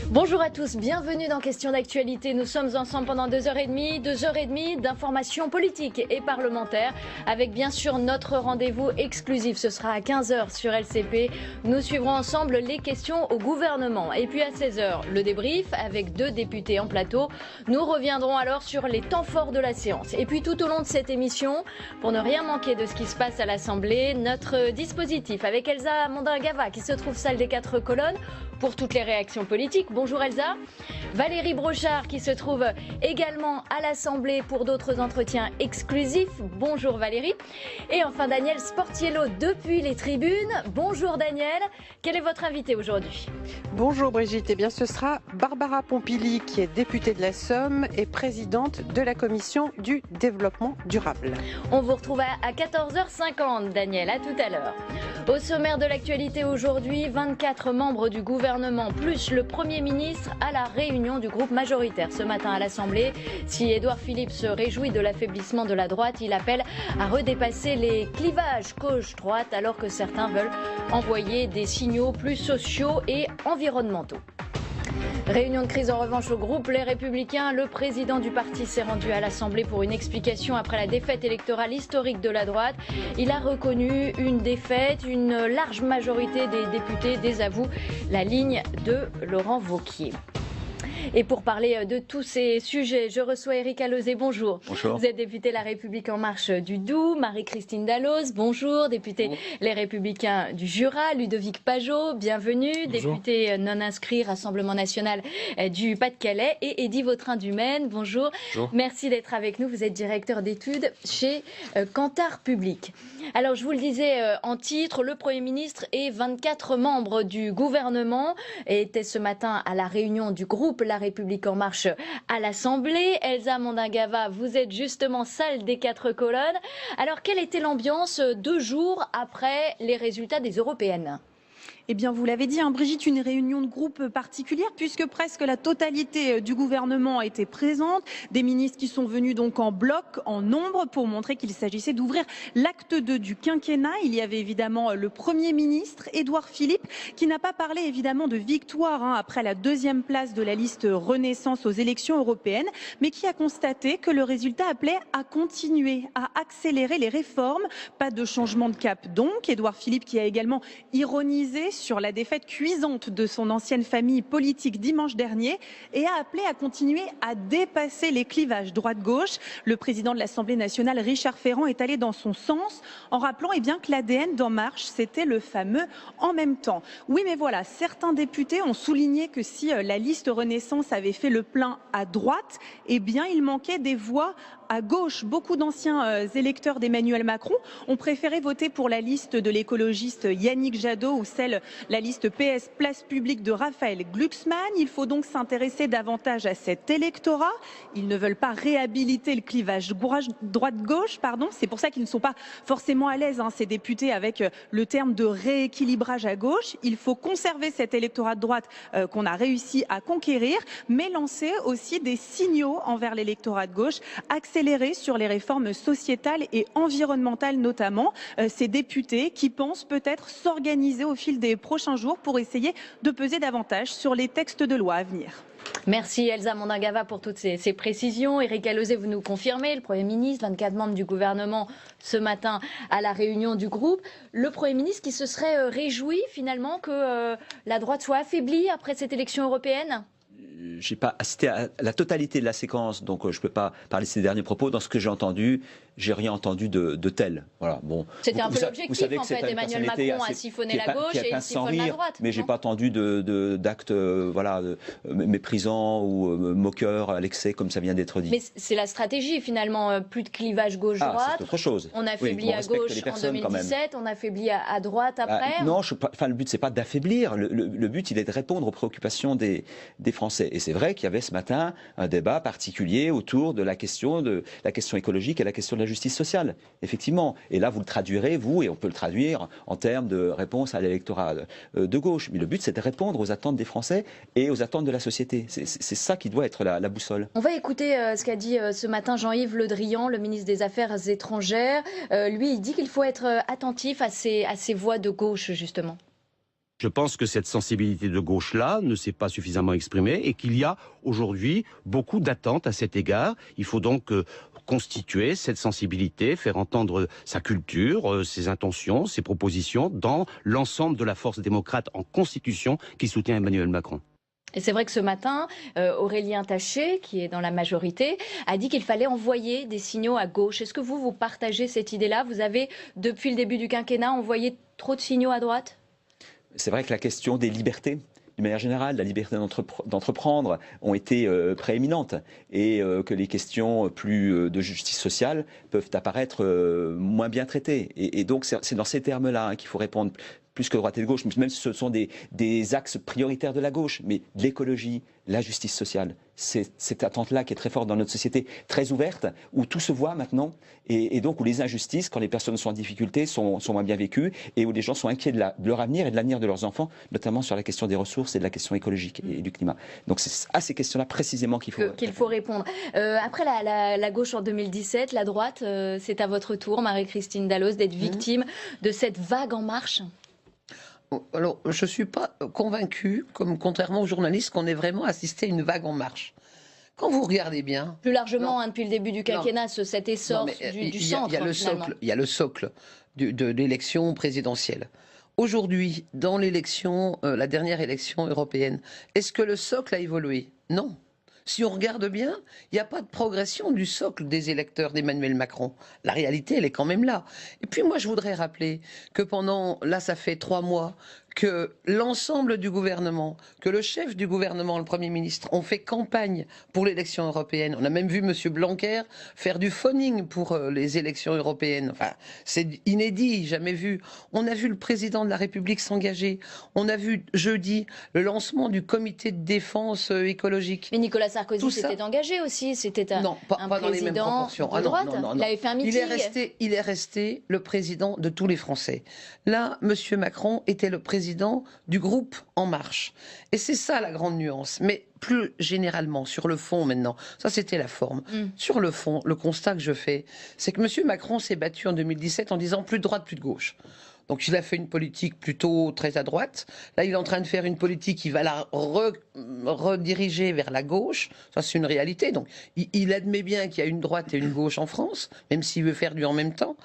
Bonjour à tous, bienvenue dans Question d'actualité. Nous sommes ensemble pendant 2h30 d'informations politiques et parlementaires avec bien sûr notre rendez-vous exclusif. Ce sera à 15h sur LCP. Nous suivrons ensemble les questions au gouvernement. Et puis à 16h, le débrief avec 2 députés en plateau. Nous reviendrons alors sur les temps forts de la séance. Et puis tout au long de cette émission, pour ne rien manquer de ce qui se passe à l'Assemblée, notre dispositif avec Elsa Mondingava qui se trouve salle des 4 colonnes pour toutes les réactions politiques. Bonjour Elsa. Valérie Brochard qui se trouve également à l'Assemblée pour d'autres entretiens exclusifs. Bonjour Valérie. Et enfin Daniel Sportiello depuis les tribunes. Bonjour Daniel. Quel est votre invité aujourd'hui? Bonjour Brigitte. Eh bien ce sera Barbara Pompili qui est députée de la Somme et présidente de la Commission du développement durable. On vous retrouve à 14h50 Daniel. À tout à l'heure. Au sommaire de l'actualité aujourd'hui, 24 membres du gouvernement plus le Premier ministre à la réunion du groupe majoritaire ce matin à l'Assemblée. Si Édouard Philippe se réjouit de l'affaiblissement de la droite, il appelle à redépasser les clivages gauche-droite alors que certains veulent envoyer des signaux plus sociaux et environnementaux. Réunion de crise en revanche au groupe Les Républicains. Le président du parti s'est rendu à l'Assemblée pour une explication après la défaite électorale historique de la droite. Il a reconnu une défaite, une large majorité des députés désavoue la ligne de Laurent Wauquiez. Et pour parler de tous ces sujets, je reçois Éric Alauzet. Bonjour. Bonjour. Vous êtes député La République En Marche du Doubs. Marie-Christine Dalloz, bonjour. Député Les Républicains du Jura. Ludovic Pajot, bienvenue. Bonjour. Député non inscrit Rassemblement National du Pas-de-Calais. Et Eddy Vautrin du Maine, bonjour. Bonjour. Merci d'être avec nous. Vous êtes directeur d'études chez Kantar Public. Alors, je vous le disais en titre, le Premier ministre et 24 membres du gouvernement étaient ce matin à la réunion du groupe La République En Marche à l'Assemblée. Elsa Mondingava, vous êtes justement salle des 4 colonnes. Alors, quelle était l'ambiance 2 jours après les résultats des européennes ? Eh bien, vous l'avez dit, Brigitte, une réunion de groupe particulière puisque presque la totalité du gouvernement était présente. Des ministres qui sont venus donc en bloc, en nombre, pour montrer qu'il s'agissait d'ouvrir l'acte 2 du quinquennat. Il y avait évidemment le Premier ministre, Édouard Philippe, qui n'a pas parlé évidemment de victoire après la 2e place de la liste Renaissance aux élections européennes, mais qui a constaté que le résultat appelait à continuer, à accélérer les réformes. Pas de changement de cap donc. Édouard Philippe qui a également ironisé sur la défaite cuisante de son ancienne famille politique dimanche dernier et a appelé à continuer à dépasser les clivages droite-gauche. Le président de l'Assemblée nationale, Richard Ferrand, est allé dans son sens en rappelant que l'ADN d'En Marche, c'était le fameux « en même temps ». Oui, mais voilà, certains députés ont souligné que si la liste Renaissance avait fait le plein à droite, eh bien, il manquait des voix à gauche. Beaucoup d'anciens électeurs d'Emmanuel Macron ont préféré voter pour la liste de l'écologiste Yannick Jadot ou la liste PS Place Publique de Raphaël Glucksmann. Il faut donc s'intéresser davantage à cet électorat. Ils ne veulent pas réhabiliter le clivage droite-gauche, C'est pour ça qu'ils ne sont pas forcément à l'aise, ces députés, avec le terme de rééquilibrage à gauche. Il faut conserver cet électorat de droite qu'on a réussi à conquérir, mais lancer aussi des signaux envers l'électorat de gauche, accélérer sur les réformes sociétales et environnementales notamment. Ces députés qui pensent peut-être s'organiser au fil des prochains jours pour essayer de peser davantage sur les textes de loi à venir. Merci Elsa Mondingava pour toutes ces précisions. Éric Alauzet, vous nous confirmez, le Premier ministre, 24 membres du gouvernement ce matin à la réunion du groupe. Le Premier ministre qui se serait réjoui finalement que la droite soit affaiblie après cette élection européenne ? Je n'ai pas assisté à la totalité de la séquence, donc je ne peux pas parler de ces derniers propos. Dans ce que j'ai entendu, j'ai rien entendu de tel. Voilà, bon. C'était un peu l'objectif, en fait. Emmanuel Macron a siphonné la gauche et il siphonne la droite. Mais je n'ai pas entendu d'actes méprisants ou moqueurs à l'excès, comme ça vient d'être dit. Mais c'est la stratégie, finalement. Plus de clivage gauche-droite. C'est autre chose. On affaiblit à gauche en 2017, on affaiblit à droite après. Non, le but, ce n'est pas d'affaiblir. Le but, il est de répondre aux préoccupations des Français. Et c'est vrai qu'il y avait ce matin un débat particulier autour de la question écologique et la question de la justice sociale, effectivement. Et là, vous le traduirez, vous, et on peut le traduire en termes de réponse à l'électorat de gauche. Mais le but, c'est de répondre aux attentes des Français et aux attentes de la société. C'est ça qui doit être la boussole. On va écouter ce qu'a dit ce matin Jean-Yves Le Drian, le ministre des Affaires étrangères. Lui, il dit qu'il faut être attentif à ces voix de gauche, justement. Je pense que cette sensibilité de gauche-là ne s'est pas suffisamment exprimée et qu'il y a aujourd'hui beaucoup d'attentes à cet égard. Il faut donc constituer cette sensibilité, faire entendre sa culture, ses intentions, ses propositions dans l'ensemble de la force démocrate en constitution qui soutient Emmanuel Macron. Et c'est vrai que ce matin, Aurélien Taché, qui est dans la majorité, a dit qu'il fallait envoyer des signaux à gauche. Est-ce que vous partagez cette idée-là? Vous avez, depuis le début du quinquennat, envoyé trop de signaux à droite? C'est vrai que la question des libertés, d'une manière générale, la liberté d'entreprendre, ont été prééminentes et que les questions plus de justice sociale peuvent apparaître moins bien traitées. Et donc c'est dans ces termes-là qu'il faut répondre. Plus que droite et de gauche, même si ce sont des axes prioritaires de la gauche, mais l'écologie, la justice sociale, c'est cette attente-là qui est très forte dans notre société, très ouverte, où tout se voit maintenant, et donc où les injustices, quand les personnes sont en difficulté, sont moins bien vécues, et où les gens sont inquiets de leur avenir et de l'avenir de leurs enfants, notamment sur la question des ressources et de la question écologique et du climat. Donc c'est à ces questions-là précisément qu'il faut répondre. Après la gauche en 2017, la droite, c'est à votre tour, Marie-Christine Dalloz, d'être victime de cette vague en marche. Alors, je ne suis pas convaincue, contrairement aux journalistes, qu'on ait vraiment assisté à une vague en marche. Quand vous regardez bien... Plus largement, depuis le début du quinquennat, cet essor du centre, il y a le socle de l'élection présidentielle. Aujourd'hui, dans l'élection, la dernière élection européenne, est-ce que le socle a évolué? Non. Si on regarde bien, il n'y a pas de progression du socle des électeurs d'Emmanuel Macron. La réalité, elle est quand même là. Et puis moi, je voudrais rappeler que là, ça fait 3 mois que l'ensemble du gouvernement, que le chef du gouvernement, le Premier ministre, ont fait campagne pour l'élection européenne. On a même vu M. Blanquer faire du phoning pour les élections européennes. Enfin, c'est inédit, jamais vu. On a vu le président de la République s'engager. On a vu jeudi le lancement du comité de défense écologique. Mais Nicolas Sarkozy s'était engagé aussi. C'était un pas dans les mêmes proportions. De droite. Non. Il avait fait un meeting. Il est resté le président de tous les Français. Là, M. Macron était le président du groupe En Marche. Et c'est ça la grande nuance. Mais plus généralement, sur le fond maintenant, ça c'était la forme. Sur le fond, le constat que je fais, c'est que M. Macron s'est battu en 2017 en disant plus de droite, plus de gauche. Donc il a fait une politique plutôt très à droite. Là, il est en train de faire une politique qui va la rediriger vers la gauche. Ça, c'est une réalité. Donc il admet bien qu'il y a une droite et une gauche en France, même s'il veut faire du en même temps.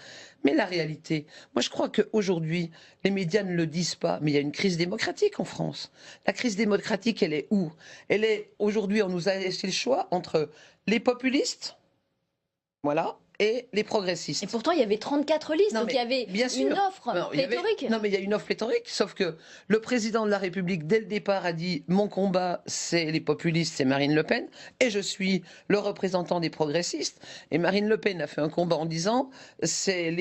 Mais la réalité, moi je crois qu'aujourd'hui, les médias ne le disent pas, mais il y a une crise démocratique en France. La crise démocratique, elle est où? Elle est, aujourd'hui, on nous a laissé le choix entre les populistes, voilà, et les progressistes. Et pourtant, il y avait 34 listes, donc il y avait une offre pléthorique. Mais il y a une offre pléthorique, sauf que le président de la République, dès le départ, a dit « Mon combat, c'est les populistes, c'est Marine Le Pen, et je suis le représentant des progressistes. » Et Marine Le Pen a fait un combat en disant « C'est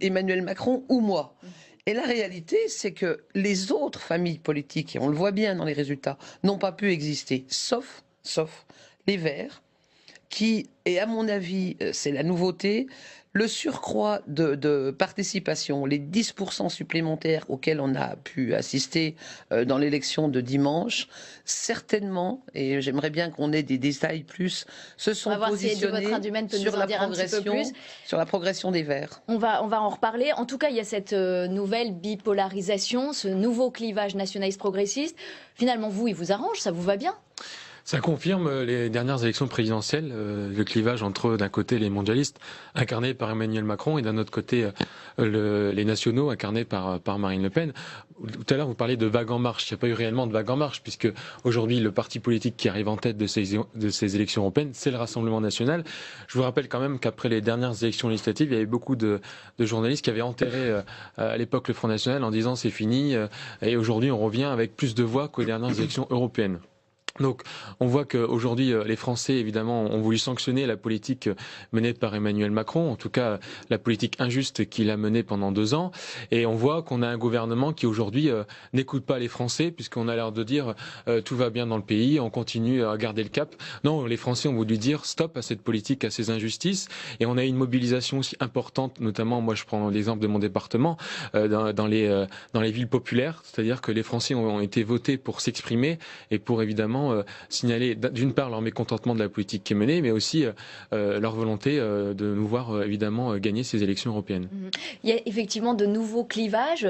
Emmanuel Macron ou moi ». Et la réalité, c'est que les autres familles politiques, et on le voit bien dans les résultats, n'ont pas pu exister, sauf les Verts, qui, et à mon avis, c'est la nouveauté, le surcroît de participation, les 10% supplémentaires auxquels on a pu assister dans l'élection de dimanche, certainement, et j'aimerais bien qu'on ait des détails plus, se sont positionnés sur la progression des Verts. On va en reparler. En tout cas, il y a cette nouvelle bipolarisation, ce nouveau clivage nationaliste progressiste. Finalement, il vous arrange, ça vous va bien? Ça confirme les dernières élections présidentielles, le clivage entre, d'un côté, les mondialistes, incarnés par Emmanuel Macron, et d'un autre côté, les nationaux, incarnés par Marine Le Pen. Tout à l'heure, vous parliez de vague en marche. Il n'y a pas eu réellement de vague en marche, puisque aujourd'hui, le parti politique qui arrive en tête de ces élections européennes, c'est le Rassemblement national. Je vous rappelle quand même qu'après les dernières élections législatives, il y avait beaucoup de journalistes qui avaient enterré à l'époque le Front National en disant c'est fini, et aujourd'hui, on revient avec plus de voix qu'aux dernières élections européennes. Donc, on voit qu'aujourd'hui, les Français, évidemment, ont voulu sanctionner la politique menée par Emmanuel Macron, en tout cas la politique injuste qu'il a menée pendant 2 ans. Et on voit qu'on a un gouvernement qui, aujourd'hui, n'écoute pas les Français, puisqu'on a l'air de dire tout va bien dans le pays, on continue à garder le cap. Non, les Français ont voulu dire stop à cette politique, à ces injustices. Et on a une mobilisation aussi importante, notamment, moi je prends l'exemple de mon département, dans les villes populaires, c'est-à-dire que les Français ont été votés pour s'exprimer et pour, évidemment, évidemment signaler d'une part leur mécontentement de la politique qui est menée, mais aussi leur volonté de nous voir évidemment gagner ces élections européennes. Il y a effectivement de nouveaux clivages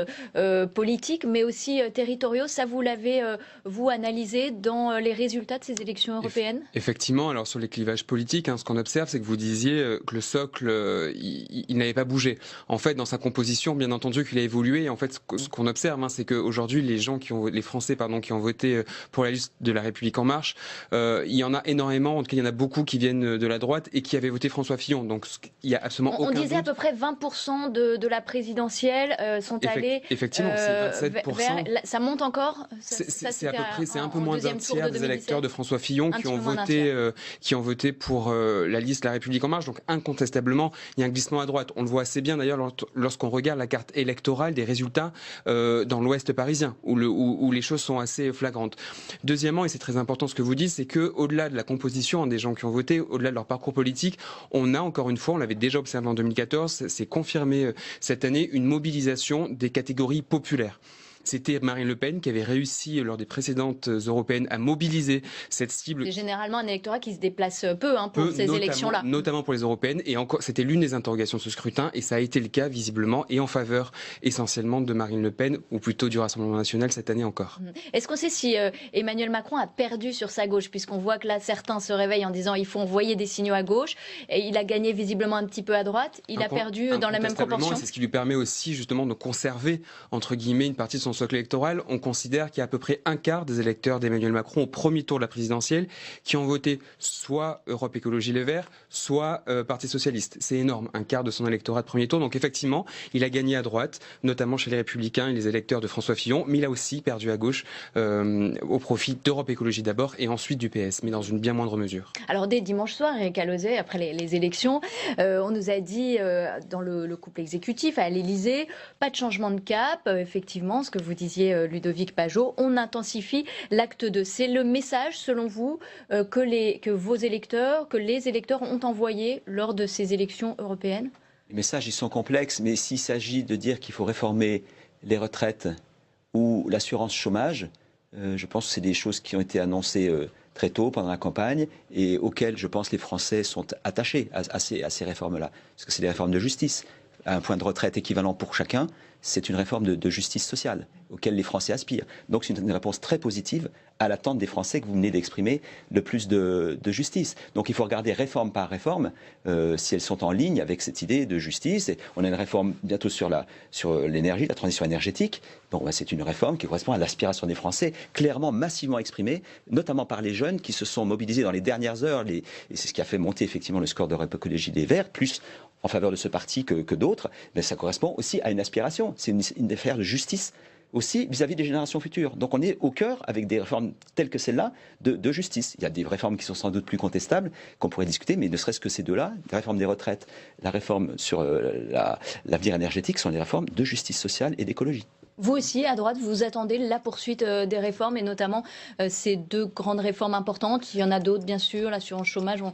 politiques, mais aussi territoriaux. Ça, vous l'avez, vous, analysé dans les résultats de ces élections européennes? Effectivement, alors sur les clivages politiques, ce qu'on observe, c'est que vous disiez que le socle, il n'avait pas bougé. En fait, dans sa composition, bien entendu qu'il a évolué. Et en fait, ce qu'on observe, c'est qu'aujourd'hui, les Français qui ont voté pour la liste de La République En Marche, il y en a énormément, en tout cas, il y en a beaucoup qui viennent de la droite et qui avaient voté François Fillon. Donc, il y a absolument aucun doute. On disait à peu près 20% de la présidentielle sont allés effectivement, c'est 27%. Ça monte encore? C'est à peu près, c'est un peu moins d'un tiers des électeurs de François Fillon qui ont voté pour la liste La République En Marche. Donc incontestablement, il y a un glissement à droite. On le voit assez bien d'ailleurs lorsqu'on regarde la carte électorale des résultats dans l'Ouest parisien, où les choses sont assez flagrantes. Deuxièmement, et c'est très important ce que vous dites, c'est que au-delà de la composition des gens qui ont voté, au-delà de leur parcours politique, on a encore une fois, on l'avait déjà observé en 2014, c'est confirmé cette année, une mobilisation des catégories populaires. C'était Marine Le Pen qui avait réussi lors des précédentes européennes à mobiliser cette cible. C'est généralement un électorat qui se déplace peu pour ces élections-là. Notamment pour les européennes. Et encore, c'était l'une des interrogations de ce scrutin. Et ça a été le cas, visiblement, et en faveur essentiellement de Marine Le Pen, ou plutôt du Rassemblement national cette année encore. Est-ce qu'on sait si Emmanuel Macron a perdu sur sa gauche, puisqu'on voit que là, certains se réveillent en disant il faut envoyer des signaux à gauche, et il a gagné visiblement un petit peu à droite. Il a perdu dans la même proportion. C'est ce qui lui permet aussi, justement, de conserver, entre guillemets, une partie de son socle électoral. On considère qu'il y a à peu près un quart des électeurs d'Emmanuel Macron au premier tour de la présidentielle qui ont voté soit Europe Écologie Les Verts, soit Parti Socialiste. C'est énorme, un quart de son électorat de premier tour. Donc effectivement, il a gagné à droite, notamment chez les Républicains et les électeurs de François Fillon, mais il a aussi perdu à gauche au profit d'Europe Écologie d'abord et ensuite du PS, mais dans une bien moindre mesure. Alors dès dimanche soir, Éric Alauzet, après les élections, on nous a dit dans le couple exécutif à l'Élysée, pas de changement de cap, effectivement, ce que vous disiez Ludovic Pajot, on intensifie l'acte 2. C'est le message, selon vous, que vos électeurs, que les électeurs ont envoyé lors de ces élections européennes? Les messages, ils sont complexes, mais s'il s'agit de dire qu'il faut réformer les retraites ou l'assurance chômage, je pense que c'est des choses qui ont été annoncées très tôt pendant la campagne et auxquelles, je pense, les Français sont attachés à ces réformes-là. Parce que c'est des réformes de justice. Un point de retraite équivalent pour chacun, c'est une réforme de justice sociale auquel les Français aspirent. Donc c'est une réponse très positive à l'attente des Français que vous venez d'exprimer, de plus de justice. Donc il faut regarder réforme par réforme si elles sont en ligne avec cette idée de justice. Et on a une réforme bientôt sur l'énergie, la transition énergétique. Bon, c'est une réforme qui correspond à l'aspiration des Français, clairement, massivement exprimée, notamment par les jeunes qui se sont mobilisés dans les dernières heures. Et c'est ce qui a fait monter effectivement le score d'Europe Écologie des Verts, plus en faveur de ce parti que d'autres. Mais ça correspond aussi à une aspiration. C'est une affaire de justice aussi vis-à-vis des générations futures. Donc on est au cœur, avec des réformes telles que celle-là, de justice. Il y a des réformes qui sont sans doute plus contestables, qu'on pourrait discuter, mais ne serait-ce que ces deux-là, la réforme des retraites, la réforme sur l'avenir énergétique, sont des réformes de justice sociale et d'écologie. Vous aussi, à droite, vous attendez la poursuite des réformes, et notamment ces deux grandes réformes importantes. Il y en a d'autres, bien sûr, l'assurance chômage, on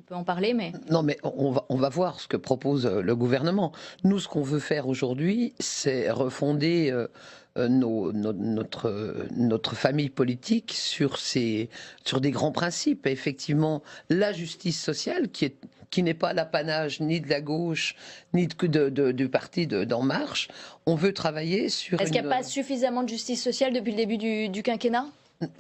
peut en parler, mais... Non, mais on va voir ce que propose le gouvernement. Nous, ce qu'on veut faire aujourd'hui, c'est refonder notre famille politique sur des grands principes. Et effectivement, la justice sociale, qui n'est pas l'apanage ni de la gauche, ni du parti d'En Marche, on veut travailler sur... Est-ce qu'il n'y a pas suffisamment de justice sociale depuis le début du quinquennat ?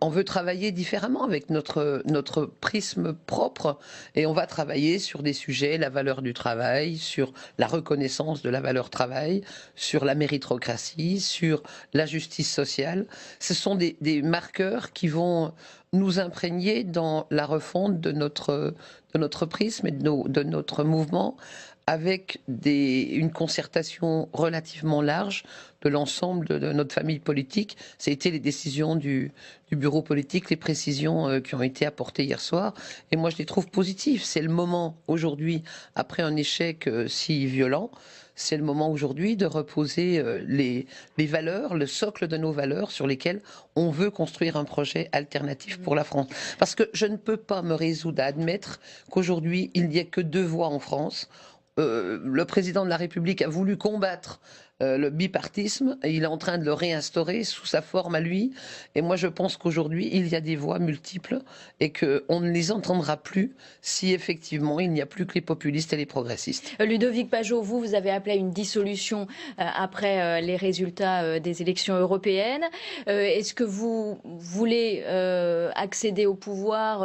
On veut travailler différemment avec notre prisme propre et on va travailler sur des sujets, la valeur du travail, sur la reconnaissance de la valeur travail, sur la méritocratie, sur la justice sociale. Ce sont des marqueurs qui vont nous imprégner dans la refonte de notre prisme et de notre mouvement, avec une concertation relativement large de l'ensemble de notre famille politique. Ça a été les décisions du bureau politique, les précisions qui ont été apportées hier soir. Et moi, je les trouve positives. C'est le moment aujourd'hui, après un échec si violent, c'est le moment aujourd'hui de reposer les valeurs, le socle de nos valeurs sur lesquelles on veut construire un projet alternatif pour la France. Parce que je ne peux pas me résoudre à admettre qu'aujourd'hui, il n'y ait que deux voies en France. Le président de la République a voulu combattre le bipartisme, et il est en train de le réinstaurer sous sa forme à lui. Et moi, je pense qu'aujourd'hui, il y a des voix multiples et qu'on ne les entendra plus si effectivement il n'y a plus que les populistes et les progressistes. Ludovic Pajot, vous avez appelé à une dissolution après les résultats des élections européennes. Est-ce que vous voulez accéder au pouvoir?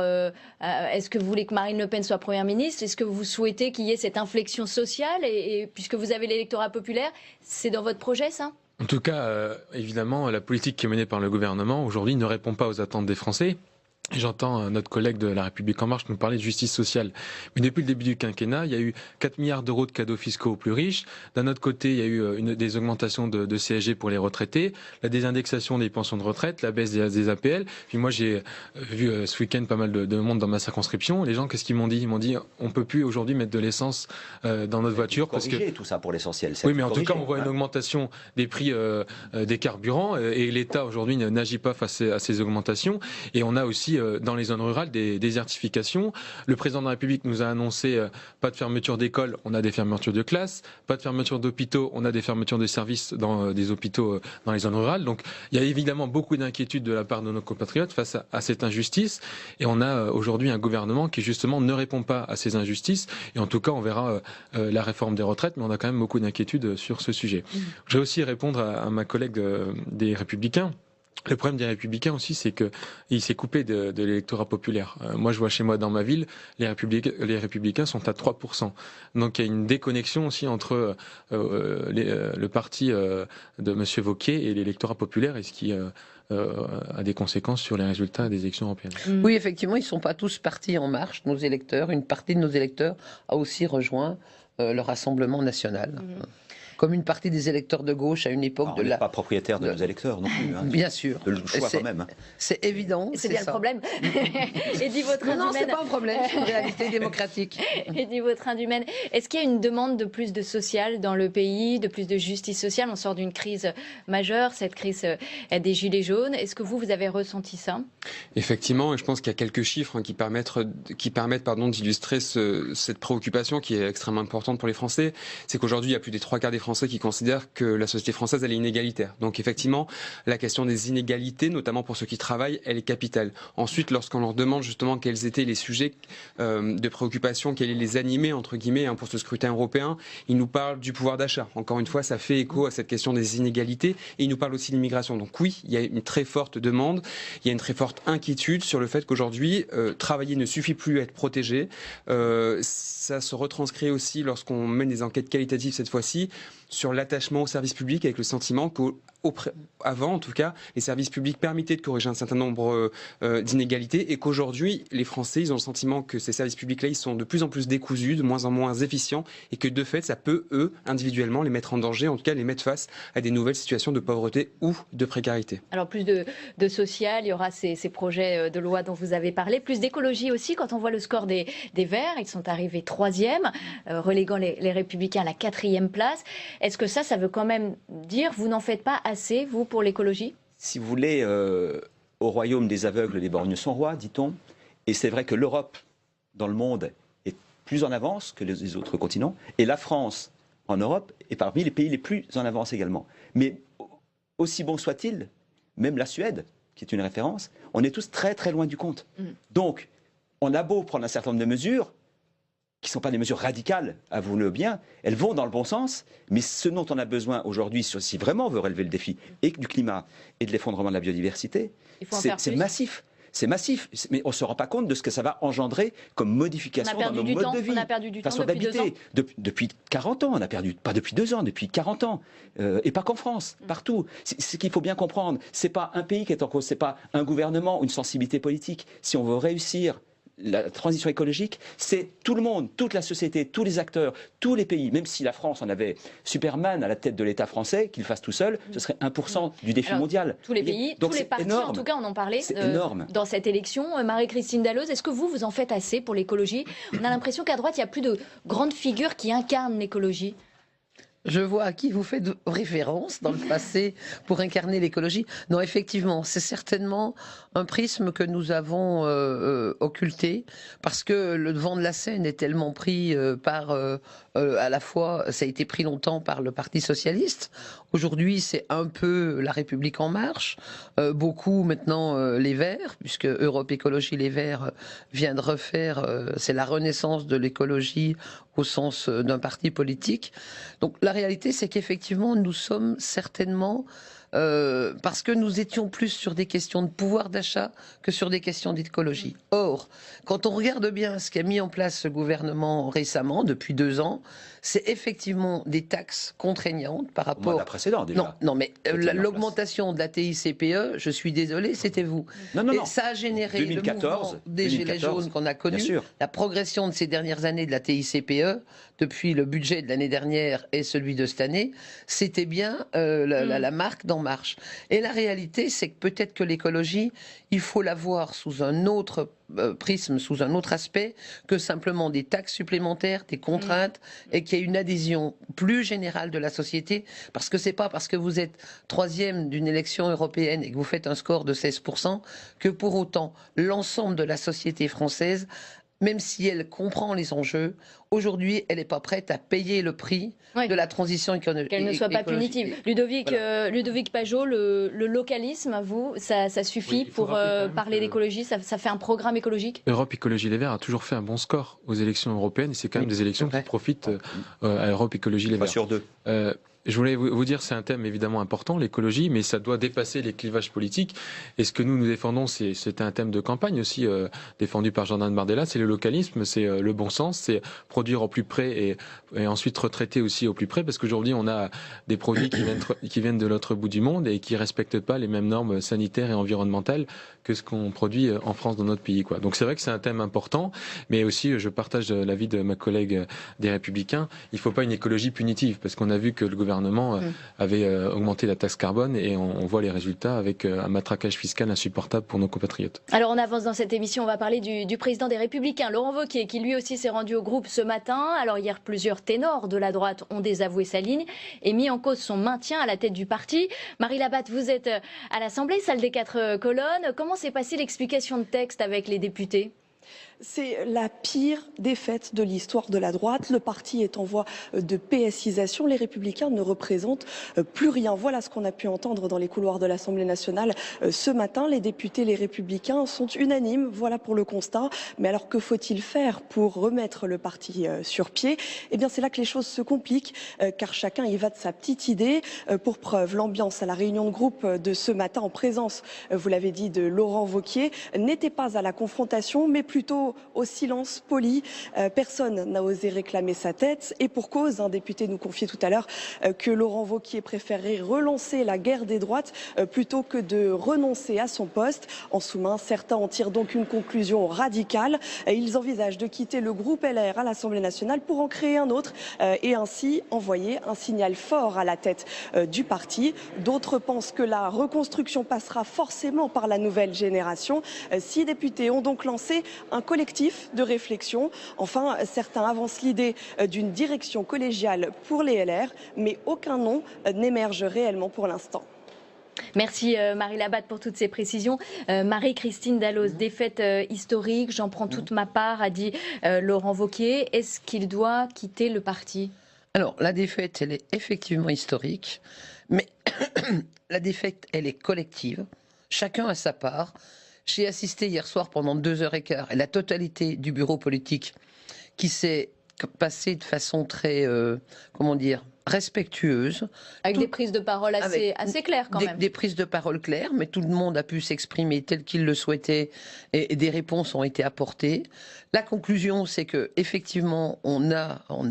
Est-ce que vous voulez que Marine Le Pen soit Première ministre? Est-ce que vous souhaitez qu'il y ait cette inflexion sociale et puisque vous avez l'électorat populaire, c'est dans votre projet, ça? En tout cas, évidemment, la politique qui est menée par le gouvernement aujourd'hui ne répond pas aux attentes des Français. J'entends notre collègue de La République En Marche nous parler de justice sociale. Mais depuis le début du quinquennat, il y a eu 4 milliards d'euros de cadeaux fiscaux aux plus riches. D'un autre côté, il y a eu des augmentations de CSG pour les retraités, la désindexation des pensions de retraite, la baisse des APL. Puis moi, j'ai vu ce week-end pas mal de monde dans ma circonscription. Les gens, qu'est-ce qu'ils m'ont dit? Ils m'ont dit, on peut plus aujourd'hui mettre de l'essence dans notre voiture. Parce que tout ça pour l'essentiel. Oui, mais en tout cas, on voit une augmentation des prix des carburants et l'État aujourd'hui n'agit pas face à ces augmentations. Et on a aussi dans les zones rurales des désertifications. Le président de la République nous a annoncé pas de fermeture d'écoles, on a des fermetures de classes, pas de fermeture d'hôpitaux, on a des fermetures de services dans des hôpitaux dans les zones rurales. Donc il y a évidemment beaucoup d'inquiétudes de la part de nos compatriotes face à cette injustice. Et on a aujourd'hui un gouvernement qui justement ne répond pas à ces injustices. Et en tout cas, on verra la réforme des retraites, mais on a quand même beaucoup d'inquiétudes sur ce sujet. Je vais aussi répondre à ma collègue des Républicains. Le problème des Républicains aussi, c'est qu'il s'est coupé de l'électorat populaire. Moi, je vois chez moi dans ma ville, les Républicains sont à 3%. Donc, il y a une déconnexion aussi entre le parti de M. Wauquiez et l'électorat populaire, et ce qui a des conséquences sur les résultats des élections européennes. Oui, effectivement, ils ne sont pas tous partis en marche, nos électeurs. Une partie de nos électeurs a aussi rejoint le Rassemblement national. Comme une partie des électeurs de gauche à une époque on n'est pas propriétaire de nos électeurs non plus. Hein, bien sûr. Le choix quand même. C'est évident. C'est bien ça. Le problème. Et dit votre non, c'est pas un problème, c'est une réalité démocratique. Et dit votre Indumène, est-ce qu'il y a une demande de plus de social dans le pays, de plus de justice sociale? On sort d'une crise majeure, cette crise des Gilets jaunes. Est-ce que vous avez ressenti ça? Effectivement, et je pense qu'il y a quelques chiffres qui permettent d'illustrer cette préoccupation qui est extrêmement importante pour les Français. C'est qu'aujourd'hui, il y a plus des 3 quarts des Français qui considèrent que la société française elle est inégalitaire. Donc effectivement, la question des inégalités, notamment pour ceux qui travaillent, elle est capitale. Ensuite, lorsqu'on leur demande justement quels étaient les sujets de préoccupation, quels les animer entre guillemets pour ce scrutin européen, ils nous parlent du pouvoir d'achat. Encore une fois, ça fait écho à cette question des inégalités et ils nous parlent aussi de l'immigration. Donc oui, il y a une très forte demande, il y a une très forte inquiétude sur le fait qu'aujourd'hui, travailler ne suffit plus à être protégé. Ça se retranscrit aussi lorsqu'on mène des enquêtes qualitatives cette fois-ci sur l'attachement au service public, avec le sentiment qu'avant, en tout cas, les services publics permettaient de corriger un certain nombre d'inégalités et qu'aujourd'hui, les Français, ils ont le sentiment que ces services publics-là, ils sont de plus en plus décousus, de moins en moins efficients et que de fait, ça peut, eux, individuellement, les mettre en danger, en tout cas les mettre face à des nouvelles situations de pauvreté ou de précarité. Alors plus de social, il y aura ces projets de loi dont vous avez parlé, plus d'écologie aussi, quand on voit le score des Verts, ils sont arrivés 3e, reléguant les Républicains à la 4e place. Est-ce que ça veut quand même dire, vous n'en faites pas assez, vous, pour l'écologie? Si vous voulez, au royaume des aveugles, les borgnes sont rois, dit-on. Et c'est vrai que l'Europe, dans le monde, est plus en avance que les autres continents. Et la France, en Europe, est parmi les pays les plus en avance également. Mais aussi bon soit-il, même la Suède, qui est une référence, on est tous très très loin du compte. Donc, on a beau prendre un certain nombre de mesures, qui ne sont pas des mesures radicales, avouons-le bien, elles vont dans le bon sens, mais ce dont on a besoin aujourd'hui, si vraiment on veut relever le défi et du climat et de l'effondrement de la biodiversité, c'est massif. C'est massif, mais on ne se rend pas compte de ce que ça va engendrer comme modification dans nos modes de vie. On a perdu du temps façon d'habiter. Depuis 40 ans, on a perdu, pas depuis 2 ans, depuis 40 ans. Et pas qu'en France, partout. Ce qu'il faut bien comprendre, ce n'est pas un pays qui est en cause, ce n'est pas un gouvernement ou une sensibilité politique. Si on veut réussir la transition écologique, c'est tout le monde, toute la société, tous les acteurs, tous les pays. Même si la France en avait Superman à la tête de l'État français, qu'il fasse tout seul, ce serait 1% du défi mondial. Tous les pays, tous les partis, en tout cas, on en parlait dans cette élection. Marie-Christine Dalloz, est-ce que vous en faites assez pour l'écologie? On a l'impression qu'à droite, il n'y a plus de grandes figures qui incarnent l'écologie. Je vois à qui vous faites référence dans le passé pour incarner l'écologie. Non, effectivement, c'est certainement un prisme que nous avons occulté parce que le devant de la scène est tellement pris par, à la fois, ça a été pris longtemps par le Parti socialiste. Aujourd'hui, c'est un peu la République en marche. Beaucoup maintenant les Verts, puisque Europe Écologie Les Verts vient de refaire, c'est la renaissance de l'écologie au sens d'un parti politique. Donc la réalité, c'est qu'effectivement, nous sommes certainement, parce que nous étions plus sur des questions de pouvoir d'achat que sur des questions d'écologie. Or, quand on regarde bien ce qu'a mis en place ce gouvernement récemment, depuis 2 ans, c'est effectivement des taxes contraignantes par rapport... Au mandat précédent, déjà. Non, mais l'augmentation de la TICPE, je suis désolé, c'était vous. Non. Et ça a généré 2014, le mouvement des Gilets jaunes qu'on a connu, la progression de ces dernières années de la TICPE, depuis le budget de l'année dernière et celui de cette année, c'était bien la marque d'En Marche. Et la réalité, c'est que peut-être que l'écologie, il faut la voir sous un autre prisme, sous un autre aspect que simplement des taxes supplémentaires, des contraintes, et qu'il y ait une adhésion plus générale de la société, parce que c'est pas parce que vous êtes 3e d'une élection européenne et que vous faites un score de 16% que pour autant l'ensemble de la société française, même si elle comprend les enjeux, aujourd'hui, elle n'est pas prête à payer le prix de la transition économique. Qu'elle ne soit pas punitive. Ludovic, voilà. Ludovic Pajot, le localisme, vous, ça suffit pour parler d'écologie, ça fait un programme écologique? Europe Écologie Les Verts a toujours fait un bon score aux élections européennes, et c'est quand même des élections qui profitent à Europe Écologie Les Verts. Sur 2. Je voulais vous dire, c'est un thème évidemment important, l'écologie, mais ça doit dépasser les clivages politiques. Et ce que nous défendons, c'est un thème de campagne aussi, défendu par Jordan Bardella, c'est le localisme, c'est le bon sens, c'est produire au plus près et ensuite retraiter aussi au plus près, parce qu'aujourd'hui on a des produits qui viennent de l'autre bout du monde et qui respectent pas les mêmes normes sanitaires et environnementales que ce qu'on produit en France dans notre pays, quoi. Donc c'est vrai que c'est un thème important, mais aussi je partage l'avis de ma collègue des Républicains, il faut pas une écologie punitive, parce qu'on a vu que le gouvernement avait augmenté la taxe carbone et on voit les résultats avec un matraquage fiscal insupportable pour nos compatriotes. Alors on avance dans cette émission, on va parler du président des Républicains, Laurent Wauquiez, qui lui aussi s'est rendu au groupe ce matin. Alors hier, plusieurs ténors de la droite ont désavoué sa ligne et mis en cause son maintien à la tête du parti. Marie Labatte, vous êtes à l'Assemblée, salle des 4 colonnes. Comment s'est passée l'explication de texte avec les députés ? C'est la pire défaite de l'histoire de la droite. Le parti est en voie de PSisation. Les Républicains ne représentent plus rien. Voilà ce qu'on a pu entendre dans les couloirs de l'Assemblée nationale ce matin. Les députés, les Républicains sont unanimes. Voilà pour le constat. Mais alors que faut-il faire pour remettre le parti sur pied ? Eh bien, c'est là que les choses se compliquent, car chacun y va de sa petite idée. Pour preuve, l'ambiance à la réunion de groupe de ce matin en présence, vous l'avez dit, de Laurent Wauquiez, n'était pas à la confrontation, mais plutôt au silence poli. Personne n'a osé réclamer sa tête et pour cause. Un député nous confiait tout à l'heure que Laurent Wauquiez préférerait relancer la guerre des droites plutôt que de renoncer à son poste. En sous-main, certains en tirent donc une conclusion radicale. Ils envisagent de quitter le groupe LR à l'Assemblée nationale pour en créer un autre et ainsi envoyer un signal fort à la tête du parti. D'autres pensent que la reconstruction passera forcément par la nouvelle génération. 6 députés ont donc lancé un collectif de réflexion. Enfin, certains avancent l'idée d'une direction collégiale pour les LR, mais aucun nom n'émerge réellement pour l'instant. Merci Marie Labatte pour toutes ces précisions. Marie-Christine Dalloz, défaite historique, j'en prends toute ma part, a dit Laurent Wauquiez. Est-ce qu'il doit quitter le parti ? Alors, la défaite, elle est effectivement historique, mais la défaite, elle est collective. Chacun a sa part. J'ai assisté hier soir pendant 2h15 et la totalité du bureau politique qui s'est passé de façon très, respectueuse. Avec des prises de parole assez claires quand même. Des prises de parole claires, mais tout le monde a pu s'exprimer tel qu'il le souhaitait et des réponses ont été apportées. La conclusion, c'est que effectivement, on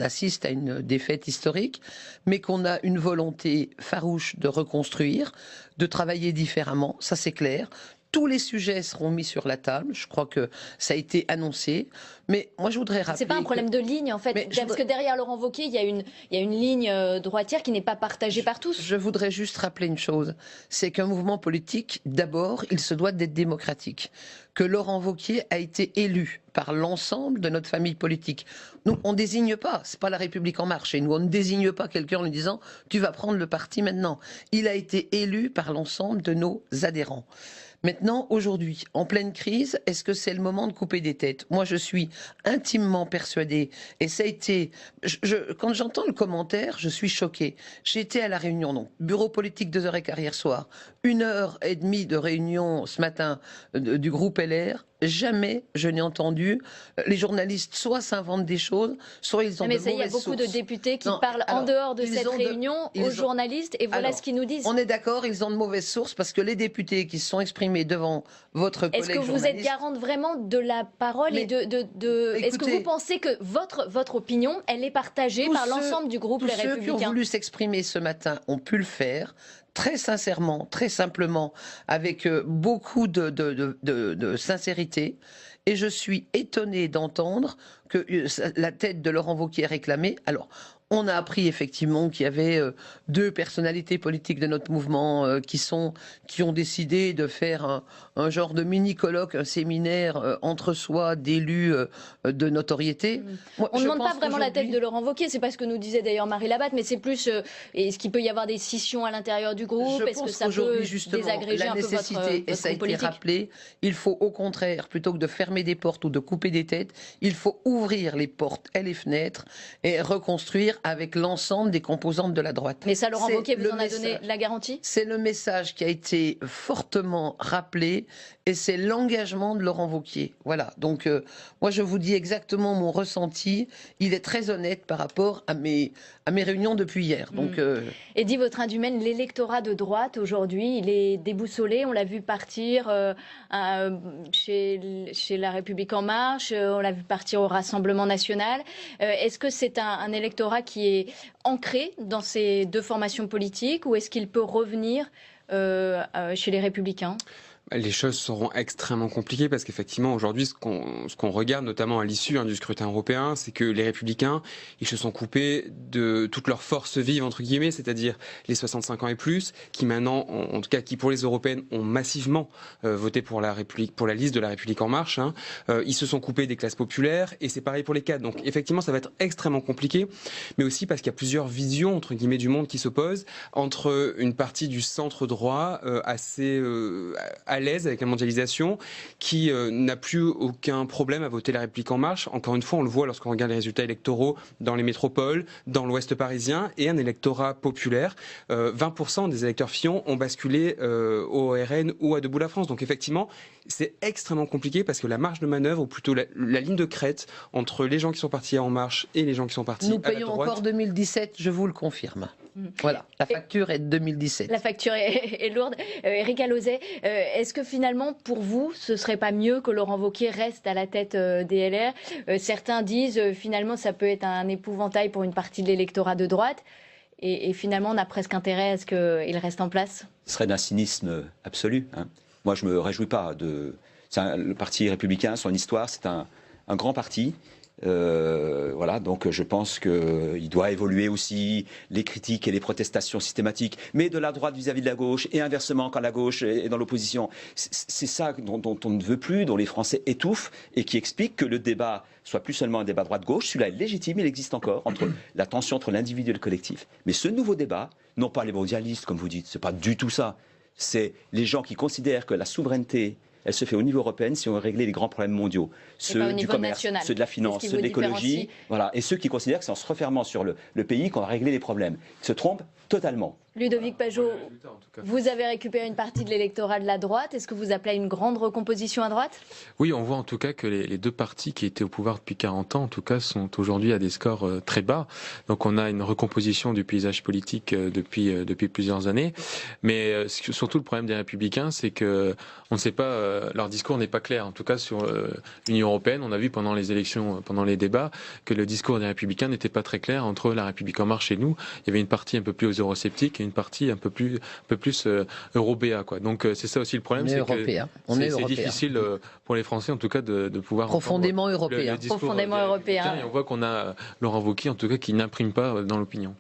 assiste à une défaite historique, mais qu'on a une volonté farouche de reconstruire, de travailler différemment, ça c'est clair. Tous les sujets seront mis sur la table. Je crois que ça a été annoncé. Mais moi, je voudrais rappeler... C'est pas un problème de ligne, en fait. Parce que derrière Laurent Wauquiez, il y a une ligne droitière qui n'est pas partagée par tous. Je voudrais juste rappeler une chose. C'est qu'un mouvement politique, d'abord, il se doit d'être démocratique. Que Laurent Wauquiez a été élu par l'ensemble de notre famille politique. Nous, on ne désigne pas, c'est pas la République en marche, et nous, on ne désigne pas quelqu'un en lui disant « tu vas prendre le parti maintenant ». Il a été élu par l'ensemble de nos adhérents. Maintenant, aujourd'hui, en pleine crise, est-ce que c'est le moment de couper des têtes? Moi, je suis intimement persuadée, et ça a été... quand j'entends le commentaire, je suis choquée. J'étais à la réunion, donc, bureau politique 2h15 hier soir, 1h30 de réunion ce matin du groupe LR. Jamais je n'ai entendu les journalistes soit s'inventent des choses, soit ils ont de mauvaises sources. Mais il y a beaucoup de députés qui parlent en dehors de cette réunion aux journalistes, et voilà ce qu'ils nous disent. On est d'accord, ils ont de mauvaises sources parce que les députés qui se sont exprimés devant votre collègue journaliste... Est-ce que vous êtes garante vraiment de la parole et est-ce que vous pensez que votre opinion, elle est partagée par l'ensemble du groupe Les Républicains? Tous ceux qui ont voulu s'exprimer ce matin ont pu le faire. Très sincèrement, très simplement, avec beaucoup de sincérité. Et je suis étonnée d'entendre que la tête de Laurent Wauquiez est réclamée. Alors, on a appris effectivement qu'il y avait 2 personnalités politiques de notre mouvement qui ont décidé de faire un genre de mini-colloque, un séminaire entre soi d'élus de notoriété. Moi, on ne demande pas vraiment la tête de Laurent Wauquiez, c'est pas ce que nous disait d'ailleurs Marie Labatte, mais c'est plus est-ce qu'il peut y avoir des scissions à l'intérieur du groupe? Est-ce que ça peut désagréger un peu votre politique? Et ça a été rappelé, il faut au contraire, plutôt que de fermer des portes ou de couper des têtes, il faut ouvrir les portes et les fenêtres et reconstruire avec l'ensemble des composantes de la droite. Mais ça, Laurent Wauquiez vous en a donné la garantie? C'est le message qui a été fortement rappelé et c'est l'engagement de Laurent Wauquiez. Voilà, donc moi je vous dis exactement mon ressenti. Il est très honnête par rapport à mes réunions depuis hier. Donc, Et dit votre indumène, l'électorat de droite aujourd'hui, il est déboussolé. On l'a vu partir chez La République En Marche, on l'a vu partir au Rassemblement National. Est-ce que c'est un électorat qui est ancré dans ces 2 formations politiques ou est-ce qu'il peut revenir chez les Républicains? Les choses seront extrêmement compliquées parce qu'effectivement aujourd'hui ce qu'on regarde notamment à l'issue du scrutin européen, c'est que les Républicains ils se sont coupés de toute leur force vive entre guillemets, c'est-à-dire les 65 ans et plus, qui maintenant en tout cas qui pour les européennes ont massivement voté pour la République, pour la liste de la République En Marche. Ils se sont coupés des classes populaires et c'est pareil pour les cadres. Donc effectivement ça va être extrêmement compliqué, mais aussi parce qu'il y a plusieurs visions entre guillemets du monde qui s'opposent entre une partie du centre droit assez à l'aise avec la mondialisation, qui n'a plus aucun problème à voter la République En Marche. Encore une fois, on le voit lorsqu'on regarde les résultats électoraux dans les métropoles, dans l'Ouest parisien, et un électorat populaire. 20% des électeurs Fillon ont basculé au RN ou à Debout la France. Donc effectivement, c'est extrêmement compliqué parce que la marge de manœuvre, ou plutôt la ligne de crête entre les gens qui sont partis En Marche et les gens qui sont partis à la droite... Nous payons encore 2017, je vous le confirme. Voilà, la facture est de 2017. La facture est lourde. Éric Alauzet, est-ce que finalement, pour vous, ce ne serait pas mieux que Laurent Wauquiez reste à la tête des LR? Certains disent finalement ça peut être un épouvantail pour une partie de l'électorat de droite. Et finalement, on a presque intérêt à ce qu'il reste en place. Ce serait d'un cynisme absolu. Moi, je ne me réjouis pas de... Le Parti républicain, son histoire, c'est un grand parti. Voilà, donc je pense qu'il doit évoluer aussi les critiques et les protestations systématiques, mais de la droite vis-à-vis de la gauche et inversement quand la gauche est dans l'opposition. C'est ça dont on ne veut plus, dont les Français étouffent et qui explique que le débat soit plus seulement un débat droite-gauche. Celui-là est légitime, il existe encore, entre la tension entre l'individu et le collectif. Mais ce nouveau débat, non pas les mondialistes comme vous dites, c'est pas du tout ça. C'est les gens qui considèrent que la souveraineté, elle se fait au niveau européen si on réglait les grands problèmes mondiaux, ceux du commerce, national. Ceux de la finance, ceux de l'écologie, voilà, et ceux qui considèrent que c'est en se refermant sur le pays qu'on va régler les problèmes. Ils se trompent totalement. Ludovic Pajot, vous avez récupéré une partie de l'électorat de la droite. Est-ce que vous appelez à une grande recomposition à droite? Oui, on voit en tout cas que les 2 partis qui étaient au pouvoir depuis 40 ans, en tout cas, sont aujourd'hui à des scores très bas. Donc on a une recomposition du paysage politique depuis plusieurs années. Mais surtout le problème des Républicains, c'est que on ne sait pas, leur discours n'est pas clair. En tout cas sur l'Union européenne, on a vu pendant les élections, pendant les débats, que le discours des Républicains n'était pas très clair entre la République En Marche et nous. Il y avait une partie un peu plus eurosceptique est une partie un peu plus européen, quoi. Donc c'est ça aussi le problème, c'est que c'est difficile pour les Français, en tout cas, de pouvoir profondément européen. Profondément européen. Et on voit qu'on a Laurent Wauquiez, en tout cas, qui n'imprime pas dans l'opinion.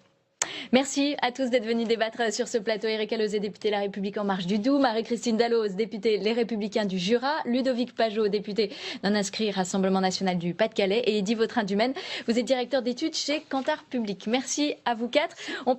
Merci à tous d'être venus débattre sur ce plateau. Éric Alauzet, député La République En Marche du Doubs, Marie-Christine Dalloz, députée Les Républicains du Jura, Ludovic Pajot, député non inscrit Rassemblement National du Pas-de-Calais, et Eddy Vautrin-Dumaine, vous êtes directeur d'études chez Kantar Public. Merci à vous quatre.